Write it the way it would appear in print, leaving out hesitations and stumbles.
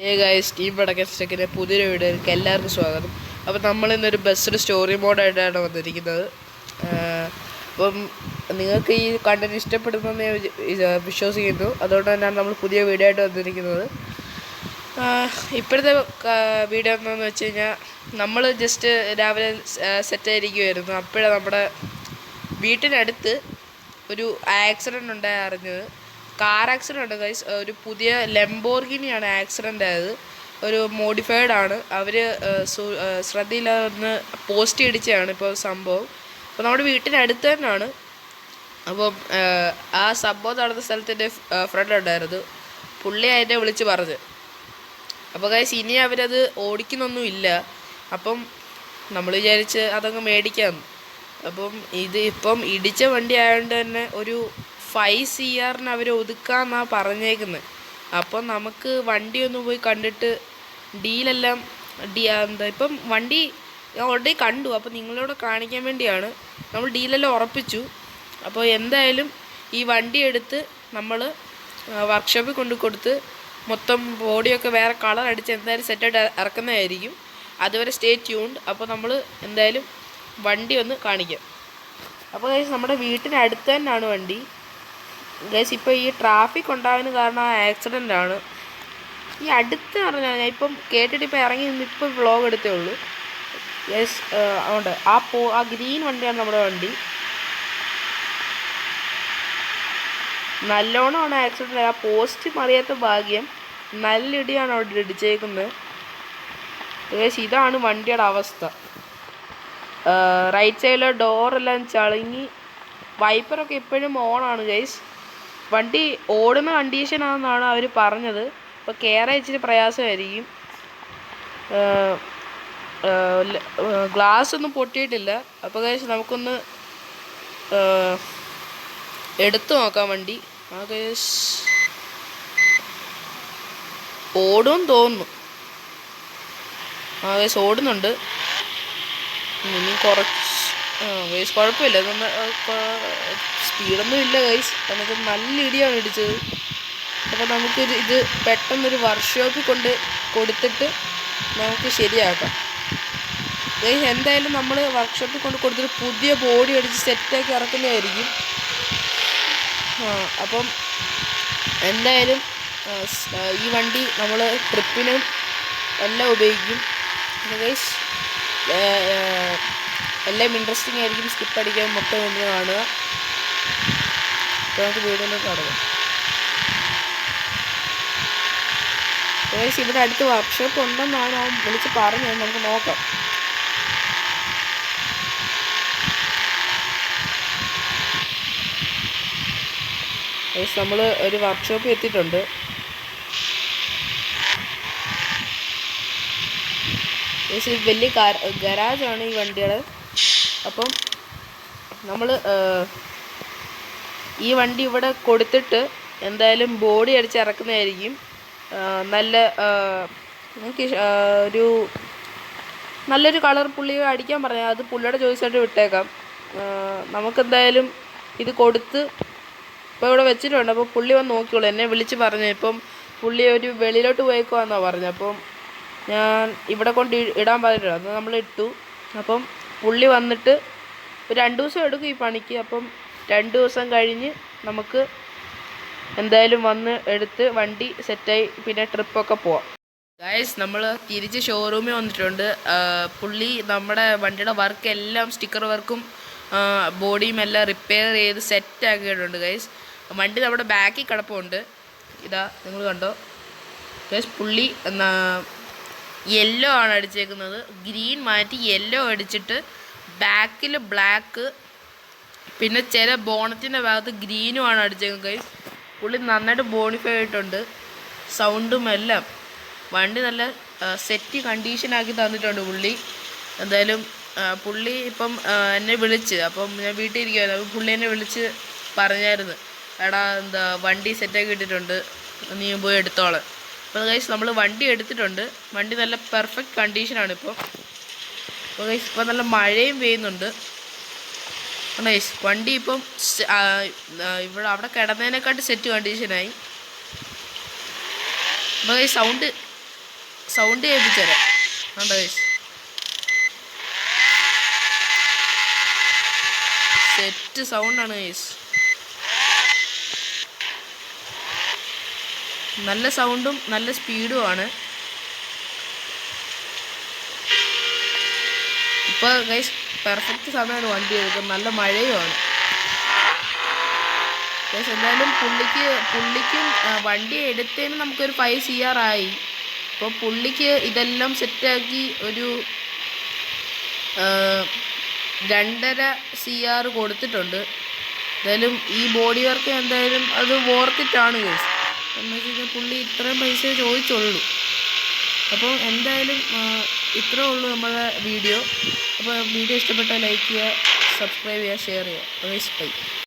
Guys team പടക്കസ്റ്റക്കിൻ്റെ പുതിയൊരു വീഡിയോയിലേക്ക് എല്ലാവർക്കും സ്വാഗതം. അപ്പോൾ നമ്മളിന്നൊരു ബസ്സിൻ്റെ സ്റ്റോറി മോഡായിട്ടാണ് വന്നിരിക്കുന്നത്. അപ്പം നിങ്ങൾക്ക് ഈ കണ്ടന്റ് ഇഷ്ടപ്പെടുന്നെന്ന് ഞാൻ വിശ്വസിക്കുന്നു. അതുകൊണ്ട് തന്നെയാണ് നമ്മൾ പുതിയ വീഡിയോ ആയിട്ട് വന്നിരിക്കുന്നത്. ഇപ്പോഴത്തെ വീഡിയോ എന്താണെന്ന് വെച്ച് കഴിഞ്ഞാൽ നമ്മൾ ജസ്റ്റ് രാവിലെ സെറ്റായിരിക്കുമായിരുന്നു. അപ്പോഴാണ് നമ്മുടെ വീട്ടിനടുത്ത് ഒരു ആക്സിഡൻറ്റ് ഉണ്ടായി അറിഞ്ഞത്. കാർ ആക്സിഡൻ്റ് ഉണ്ട് ഗൈസ്. ഒരു പുതിയ ലംബോർഗിനിയാണ് ആക്സിഡൻ്റ് ആയത്. ഒരു മോഡിഫൈഡ് ആണ്. അവർ ശ്രദ്ധയില്ലാതെ ഒന്ന് പോസ്റ്റ് ഇടിച്ചാണ് ഇപ്പോൾ സംഭവം. അപ്പോൾ നമ്മുടെ വീട്ടിനടുത്ത് തന്നെയാണ്. അപ്പം ആ സംഭവം നടന്ന സ്ഥലത്തിൻ്റെ ഫ്രണ്ട് ഉണ്ടായിരുന്നു. പുള്ളി അതിനെ വിളിച്ച് പറഞ്ഞ്. അപ്പോൾ ഗൈസ് ഇനി അവരത് ഓടിക്കുന്നൊന്നും ഇല്ല. അപ്പം നമ്മൾ വിചാരിച്ച് അതങ്ങ് മേടിക്കാമെന്ന്. അപ്പം ഇപ്പം ഇടിച്ച വണ്ടി ആയതുകൊണ്ട് തന്നെ ഒരു 5 CR അവർ ഒതുക്കാമെന്നാണ് പറഞ്ഞേക്കുന്നത്. അപ്പം നമുക്ക് വണ്ടി ഒന്ന് പോയി കണ്ടിട്ട് ഡീലെല്ലാം ഇപ്പം വണ്ടി ഞാൻ ഓൾറെഡി കണ്ടു. അപ്പോൾ നിങ്ങളോട് കാണിക്കാൻ വേണ്ടിയാണ്. നമ്മൾ ഡീലെല്ലാം ഉറപ്പിച്ചു. അപ്പോൾ എന്തായാലും ഈ വണ്ടി എടുത്ത് നമ്മൾ വർക്ക്ഷോപ്പിൽ കൊണ്ട് കൊടുത്ത് മൊത്തം ബോഡിയൊക്കെ വേറെ കളർ അടിച്ച് എന്തായാലും സെറ്റായിട്ട് ഇറക്കുന്നതായിരിക്കും. അതുവരെ സ്റ്റേ ട്യൂൺഡ്. അപ്പോൾ നമ്മൾ എന്തായാലും വണ്ടി ഒന്ന് കാണിക്കാം. അപ്പോൾ ഗൈസ് നമ്മുടെ വീട്ടിനടുത്ത് തന്നെയാണ് വണ്ടി. ഗൈസ് ഇപ്പോൾ ഈ ട്രാഫിക് ഉണ്ടാകുന്ന കാരണം ആക്സിഡൻ്റ് ആണ്. ഈ അടുത്ത് പറഞ്ഞാൽ ഞാൻ ഇപ്പം കേട്ടിട്ട് ഇപ്പോൾ ഇറങ്ങി നിന്ന് ഇപ്പോൾ വ്ളോഗ് എടുത്തേ ഉള്ളൂ. ഗൈസ് അതുകൊണ്ട് ആ ഗ്രീൻ വണ്ടിയാണ് നമ്മുടെ വണ്ടി. നല്ലോണമാണ് ആക്സിഡൻ്റ്. ആ പോസ്റ്റ് മറിയാത്ത ഭാഗ്യം. നല്ല ഇടിയാണ് അവിടെ ഇടിച്ചേക്കുന്നത്. ഗൈസ് ഇതാണ് വണ്ടിയുടെ അവസ്ഥ. റൈറ്റ് സൈഡിലെ ഡോറെല്ലാം ചളുങ്ങി. വൈപ്പറൊക്കെ എപ്പോഴും ഓണാണ് ഗൈസ്. വണ്ടി ഓടുന്ന കണ്ടീഷനാണെന്നാണ് അവർ പറഞ്ഞത്. അപ്പോൾ കയറാൻ ഇച്ചിരി പ്രയാസമായിരിക്കും. ഗ്ലാസ് ഒന്നും പൊട്ടിയിട്ടില്ല. അപ്പോൾ ഗൈസ് നമുക്കൊന്ന് എടുത്തു നോക്കാം വണ്ടി. ആ ഗൈസ് ഓടുമെന്ന് തോന്നുന്നു. ആ ഗൈസ് ഓടുന്നുണ്ട്. ഇനി കുറച്ച് ഗൈസ് കുഴപ്പമില്ല. സ്പീഡൊന്നും ഇല്ല ഗൈസ്. നമുക്ക് നല്ല ഇടിയാണ് ഇടിച്ചത്. അപ്പോൾ നമുക്ക് ഇത് പെട്ടെന്നൊരു വർക്ക്ഷോപ്പിൽ കൊടുത്തിട്ട് നമുക്ക് ശരിയാക്കാം ഗൈസ്. എന്തായാലും നമ്മൾ വർക്ക്ഷോപ്പിൽ കൊടുത്തിട്ട് പുതിയ ബോഡി അടിച്ച് സെറ്റാക്കി ഇറക്കുന്നതായിരിക്കും. അപ്പം എന്തായാലും ഈ വണ്ടി നമ്മൾ ട്രിപ്പിനും എല്ലാം ഉപയോഗിക്കും ഗൈസ്. എല്ലാം ഇൻട്രസ്റ്റിംഗ് ആയിരിക്കും. സ്കിപ്പ് അടിക്കാൻ മൊത്തം വേണ്ടി കാണുക. അപ്പോൾ നമുക്ക് വീഡിയോയിലേക്ക് കടക്കാം. ഗൈസ് ഇവിടെ അടുത്ത് വർക്ക്ഷോപ്പ് ഉണ്ടെന്നാണ് അവൻ വിളിച്ച് പറഞ്ഞത്. നമുക്ക് നോക്കാം. ഗൈസ് നമ്മൾ ഒരു വർക്ക്ഷോപ്പിൽ എത്തിയിട്ടുണ്ട്. ഗൈസ് വലിയ ഗരാജാണ് ഈ വണ്ടിയുടെ. അപ്പം നമ്മൾ ഈ വണ്ടി ഇവിടെ കൊടുത്തിട്ട് എന്തായാലും ബോഡി അടിച്ച് ഇറക്കുന്നതായിരിക്കും. നല്ല നമുക്ക് നല്ലൊരു കളർ പുള്ളി അടിക്കാൻ പറഞ്ഞാൽ അത് പുള്ളിയുടെ ചോയ്സായിട്ട് വിട്ടേക്കാം. നമുക്കെന്തായാലും ഇത് കൊടുത്ത് ഇപ്പോൾ ഇവിടെ വെച്ചിട്ടുണ്ട്. അപ്പോൾ പുള്ളി വന്ന് നോക്കിക്കോളൂ. എന്നെ വിളിച്ച് പറഞ്ഞു. ഇപ്പം പുള്ളി ഒരു വെളിയിലോട്ട് പോയേക്കുവാന്നാണ് പറഞ്ഞത്. അപ്പം ഞാൻ ഇവിടെ കൊണ്ട് ഇടാൻ പറഞ്ഞിട്ടുണ്ട്. അത് നമ്മൾ ഇട്ടു. അപ്പം പുള്ളി വന്നിട്ട് ഒരു 2 ദിവസം എടുക്കും ഈ പണിക്ക്. അപ്പം 2 ദിവസം കഴിഞ്ഞ് നമുക്ക് എന്തായാലും വന്ന് എടുത്ത് വണ്ടി സെറ്റായി പിന്നെ ട്രിപ്പൊക്കെ പോവാം. ഗൈസ് നമ്മൾ തിരിച്ച് ഷോറൂമിൽ വന്നിട്ടുണ്ട്. പുള്ളി നമ്മുടെ വണ്ടിയുടെ വർക്ക് എല്ലാം സ്റ്റിക്കർ വർക്കും ബോഡിയും എല്ലാം റിപ്പയർ ചെയ്ത് സെറ്റാക്കിയിട്ടുണ്ട് ഗൈസ്. വണ്ടി നമ്മുടെ ബാക്കിൽ കിടപ്പുണ്ട്. ഇതാ നിങ്ങൾ കണ്ടോ ഗൈസ്. പുള്ളി യെല്ലോ ആണ് അടിച്ചേക്കുന്നത്. ഗ്രീൻ മാറ്റി യെല്ലോ അടിച്ചിട്ട് ബാക്കിൽ ബ്ലാക്ക് പിന്നെ ചില ബോണറ്റിൻ്റെ ഭാഗത്ത് ഗ്രീനുമാണ് അടിച്ചേക്കുന്നത് ഗൈസ്. പുള്ളി നന്നായിട്ട് ബോണിഫൈ ആയിട്ടുണ്ട്. സൗണ്ടും എല്ലാം വണ്ടി നല്ല സെറ്റ് കണ്ടീഷനാക്കി തന്നിട്ടുണ്ട് പുള്ളി. എന്തായാലും പുള്ളി ഇപ്പം എന്നെ വിളിച്ച്. അപ്പം ഞാൻ വീട്ടിൽ ഇരിക്കുമായിരുന്നു. അപ്പം പുള്ളി എന്നെ വിളിച്ച് പറഞ്ഞായിരുന്നു, എടാ വണ്ടി സെറ്റാക്കി ഇട്ടിട്ടുണ്ട്, നീ പോയി എടുത്തോളാം. അപ്പോൾ ഗൈസ് നമ്മൾ വണ്ടി എടുത്തിട്ടുണ്ട്. വണ്ടി നല്ല പെർഫെക്റ്റ് കണ്ടീഷനാണ് ഇപ്പോൾ. അപ്പോൾ ഗൈസ് ഇപ്പോൾ നല്ല മഴയും പെയ്യുന്നുണ്ട് ഗൈസ്. വണ്ടി ഇപ്പം ഇവിടെ അവിടെ കിടന്നതിനെക്കാട്ട് സെറ്റ് കണ്ടീഷനായി. അപ്പോൾ ഗൈസ് സൗണ്ട് കേൾപ്പിച്ചുതരാം. കണ്ടോ ഗൈസ്, സെറ്റ് സൗണ്ടാണ് ഗൈസ്. നല്ല സൗണ്ടും നല്ല സ്പീഡുമാണ്. ഇപ്പോൾ ഗൈസ് പെർഫെക്റ്റ് സമയമാണ് വണ്ടി എടുക്കുന്നത്. നല്ല മഴയുമാണ് ഗൈസ്. എന്തായാലും പുള്ളിക്കും വണ്ടി എടുത്തതിന് നമുക്കൊരു 5 CR ആയി. അപ്പോൾ പുള്ളിക്ക് ഇതെല്ലാം സെറ്റാക്കി ഒരു 2.5 CR കൊടുത്തിട്ടുണ്ട്. എന്തായാലും ഈ ബോഡി വർക്ക് എന്തായാലും അത് വോർത്തിട്ടാണ് ഗൈസ്. എന്ന് വെച്ച് കഴിഞ്ഞാൽ പുള്ളി ഇത്രയും പൈസ ചോദിച്ചുള്ളൂ. അപ്പോൾ എന്തായാലും ഇത്രേ ഉള്ളൂ നമ്മുടെ വീഡിയോ. അപ്പോൾ വീഡിയോ ഇഷ്ടപ്പെട്ടാൽ ലൈക്ക് ചെയ്യുക, സബ്സ്ക്രൈബ് ചെയ്യുക, ഷെയർ ചെയ്യുക. Guys bye.